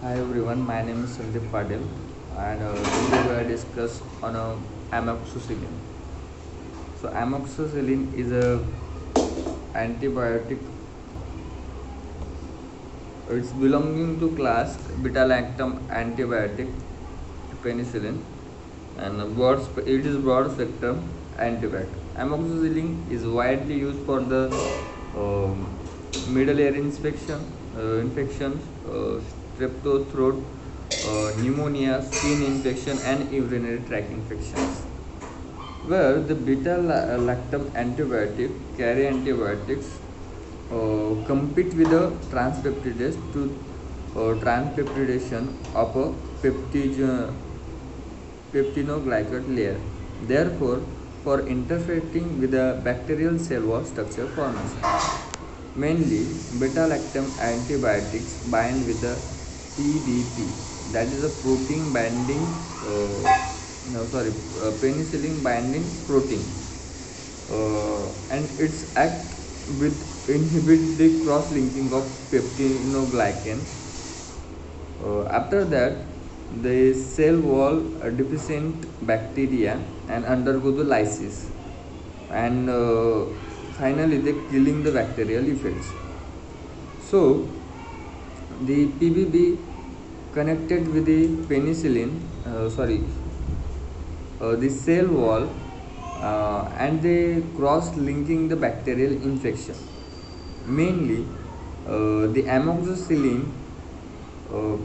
Hi everyone, my name is Sandeep Patil and today we are discuss on amoxicillin. So amoxicillin is a antibiotic. It's belonging to class beta-lactam antibiotic, penicillin, and it is broad spectrum antibiotic. Amoxicillin is widely used for the um, middle ear infections, strepto throat, pneumonia, skin infection, and urinary tract infections. Where the beta lactam antibiotic carry antibiotics compete with the transpeptidase to transpeptidation of a peptinoglycate layer. Therefore, for interfering with the bacterial cell wall structure formation. Mainly, beta-lactam antibiotics bind with the PDP, that is a protein binding, penicillin binding protein, and its act with inhibit the cross-linking of peptinoglycan. After that, the cell wall deficient bacteria and undergo the lysis, and finally they killing the bacterial effects. So the PBB connected with the penicillin, the cell wall, and they cross linking the bacterial infection. Mainly, the amoxicillin uh,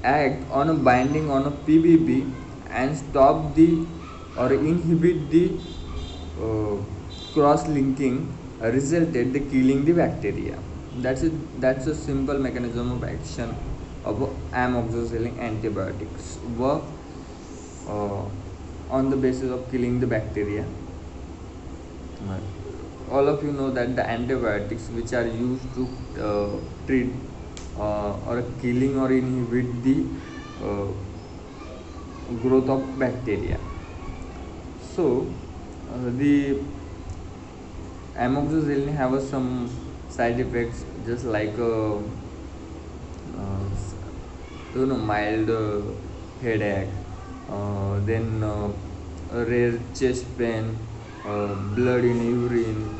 act on a binding on a PBB and stop the or inhibit the uh, cross linking, resulted the killing the bacteria. That's a simple mechanism of action of amoxicillin antibiotics work uh, on the basis of killing the bacteria. All of you know that the antibiotics which are used to treat or killing or inhibit the uh, growth of bacteria. So the amoxicillin have some side effects, just like uh, mild headache, then a rare chest pain, blood in urine,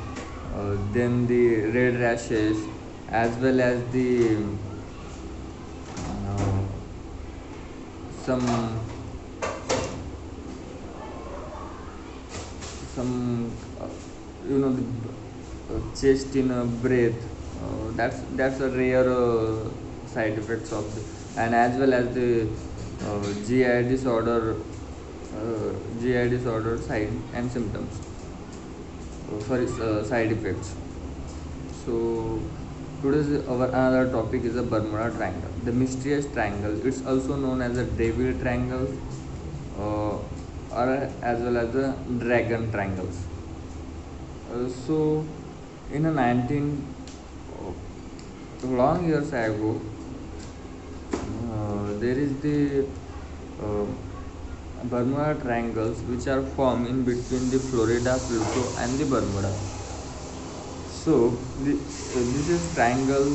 then the red rashes, as well as the uh, some some the chest in a breath. That's a rare side effects of and as well as the GI disorder, GI disorder side and symptoms. Side effects. So today's our another topic is the Bermuda Triangle, the mysterious triangle. It's also known as the Devil Triangle, uh, or as well as the Dragon Triangles. So in a 19 long years ago, there is the uh, Bermuda Triangles which are formed in between the Florida, Pluto, and the Bermuda. So this is triangle.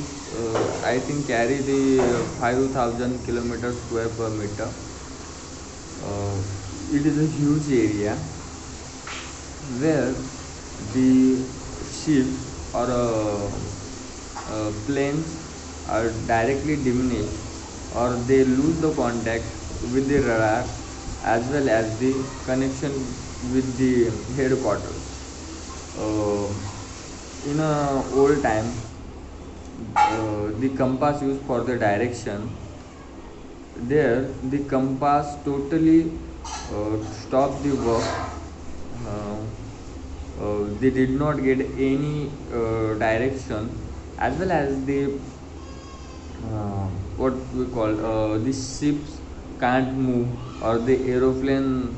I think carry the 5,000 kilometers square per meter. It is a huge area where the ships or planes are directly diminished or they lose the contact with the radar as well as the connection with the headquarters. Uh, in a old time, the compass used for the direction, there the compass totally stopped the work. uh, they did not get any direction, as well as the what we call the ships can't move or the aeroplane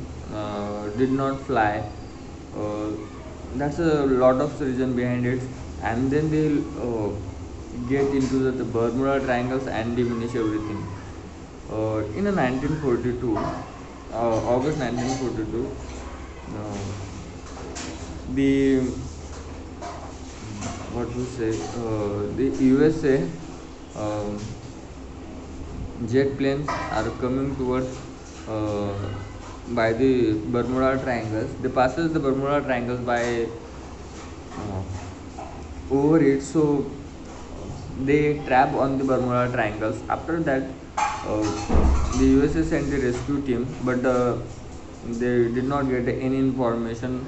did not fly. uh, that's a lot of reason behind it, and then they'll get into the Bermuda Triangles and diminish everything. In a 1942, August 1942, the what we say the USA um, jet planes are coming towards uh, by the Bermuda Triangles. They passes the Bermuda Triangles by uh, over it, so they trap on the Bermuda Triangles. After that, the USA sent the rescue team, but they did not get any information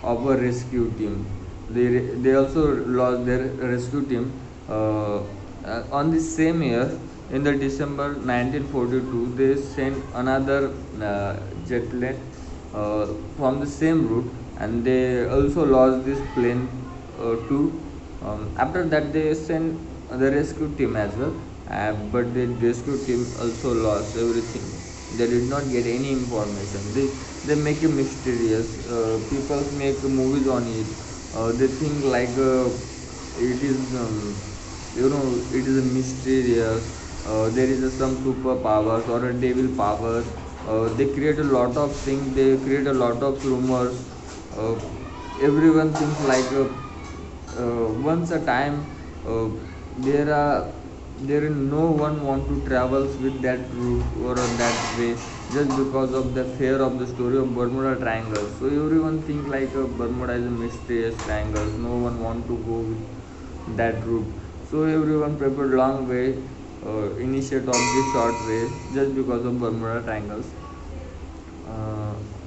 of a rescue team. They also lost their rescue team. On the same year, in the December 1942, they sent another jet plane from the same route, and they also lost this plane too. After that, they sent the rescue team as well, but the rescue team also lost everything. They did not get any information. They make it mysterious. People make movies on it. They think like it is it is a mysterious. There is some superpowers or a devil powers. They create a lot of things. They create a lot of rumors. uh, Everyone thinks like once a time uh, there are there is no one want to travel with that route or on that way, just because of the fear of the story of Bermuda Triangle. So everyone think like Bermuda is a mysterious triangle, no one want to go with that route. So everyone prepared long way, initiate of the short way, just because of Bermuda Triangles.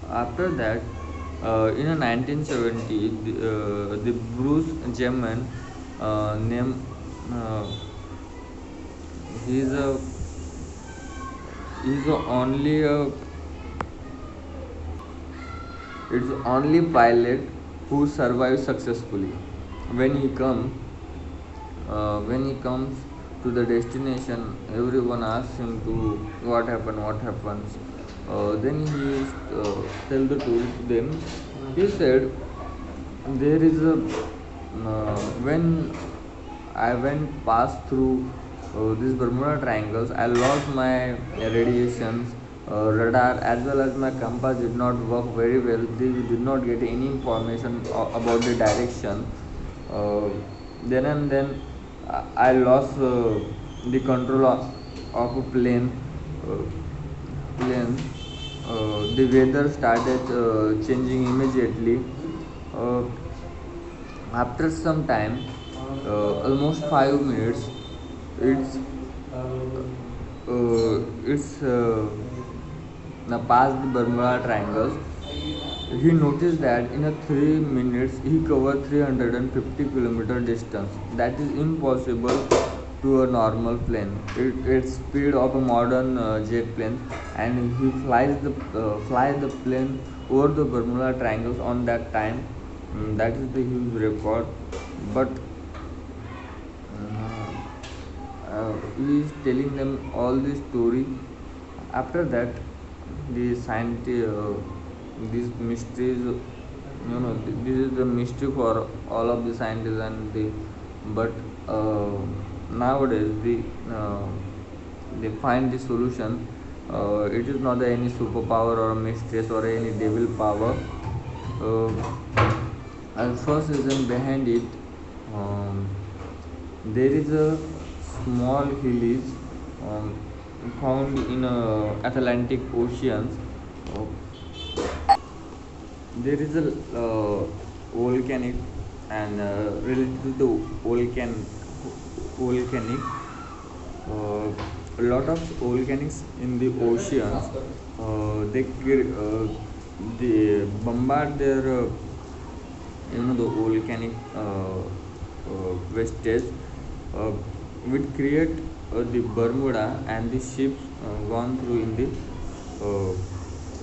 After that, in 1970, the Bruce German name, uh, he's a he's the only it's the only pilot who survived successfully. When he come when he comes to the destination, everyone asks him to what happens. Then he tell the truth. Then he said, there is a when I went past through these Bermuda Triangles, I lost my radiations, radar as well as my compass did not work very well. They did not get any information about the direction. uh, then and then I lost the control of a uh, plane. The weather started changing immediately. Uh, After some time, almost 5 minutes, it's now past the Bermuda Triangles. He noticed that in a 3 minutes he covered 350-kilometer distance. That is impossible to a normal plane. It's speed of a modern jet plane, and he flies the plane over the Bermuda Triangles on that time. That is the huge record. But he is telling them all the story. After that, the scientist, these mysteries, this is the mystery for all of the scientists and the. But nowadays, they find the solution. It is not any superpower or mysteries or any devil power. And first reason behind it, um, there is a small hills um, found in Atlantic Oceans. Uh, there is a volcanic and related to the volcanic uh, a lot of volcanics in the oceans. They bombard their the volcanic wastage, uh, which create the Bermuda and the ships gone through in the uh,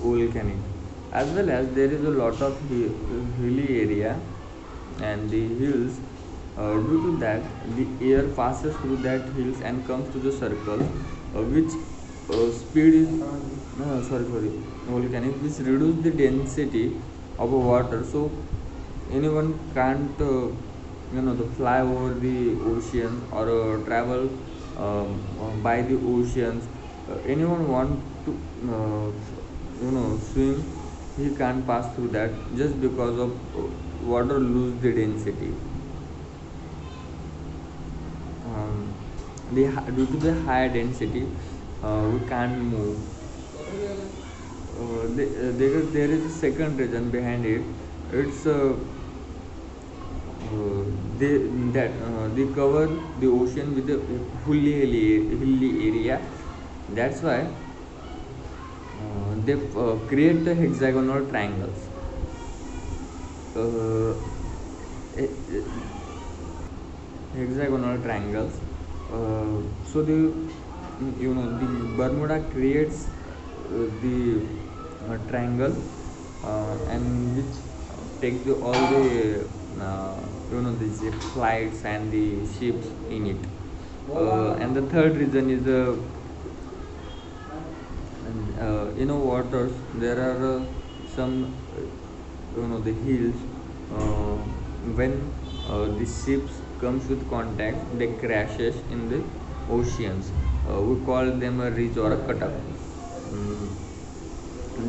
volcanic. As well as there is a lot of hilly area and the hills. Due to that, the air passes through that hills and comes to the circle, which speed is no, sorry volcanic, which reduce the density of water. So anyone can't the fly over the ocean or travel by the oceans. Anyone want to swim, he can't pass through that, just because of water lose the density. um, Due to the high density, we can't move. There is a second reason behind it. It's they they cover the ocean with a hilly area. That's why they create the hexagonal triangles. Uh, eh, eh, Hexagonal triangles. So the Bermuda creates the triangle, and which takes all the the flights and the ships in it. And the third reason is waters. There are some the hills. uh, when the ships comes with contact, they crashes in the oceans. We call them a ridge or a cutup.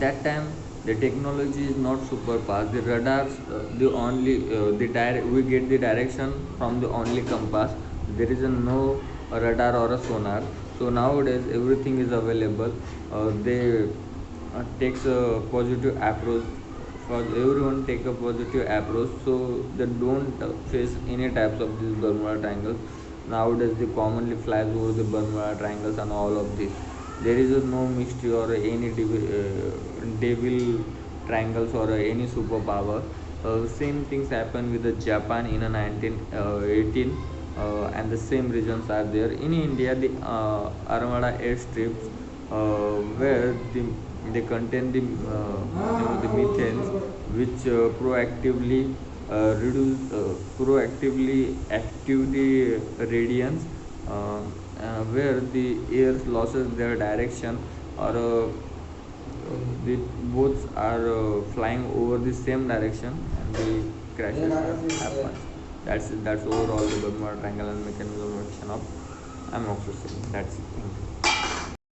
That time the technology is not super fast. The radars, the only the direct we get the direction from the only compass. There is no radar or a sonar. So nowadays everything is available. They takes a positive approach. For everyone take a positive approach, so they don't face any types of these Bermuda triangles. Nowadays they commonly flies over the Bermuda triangles and all of this. There is no mystery or any devil triangles or any superpower. Same things happen with the Japan in a 1918, and the same regions are there in India. The Armada airstrips, where they contain the methanes, which proactively active the radiance, where the air loses their direction, or the boats are flying over the same direction and the crashes happen. That's overall the Bermuda Triangle and mechanism of action of amoxicillin. That's it. Thank you.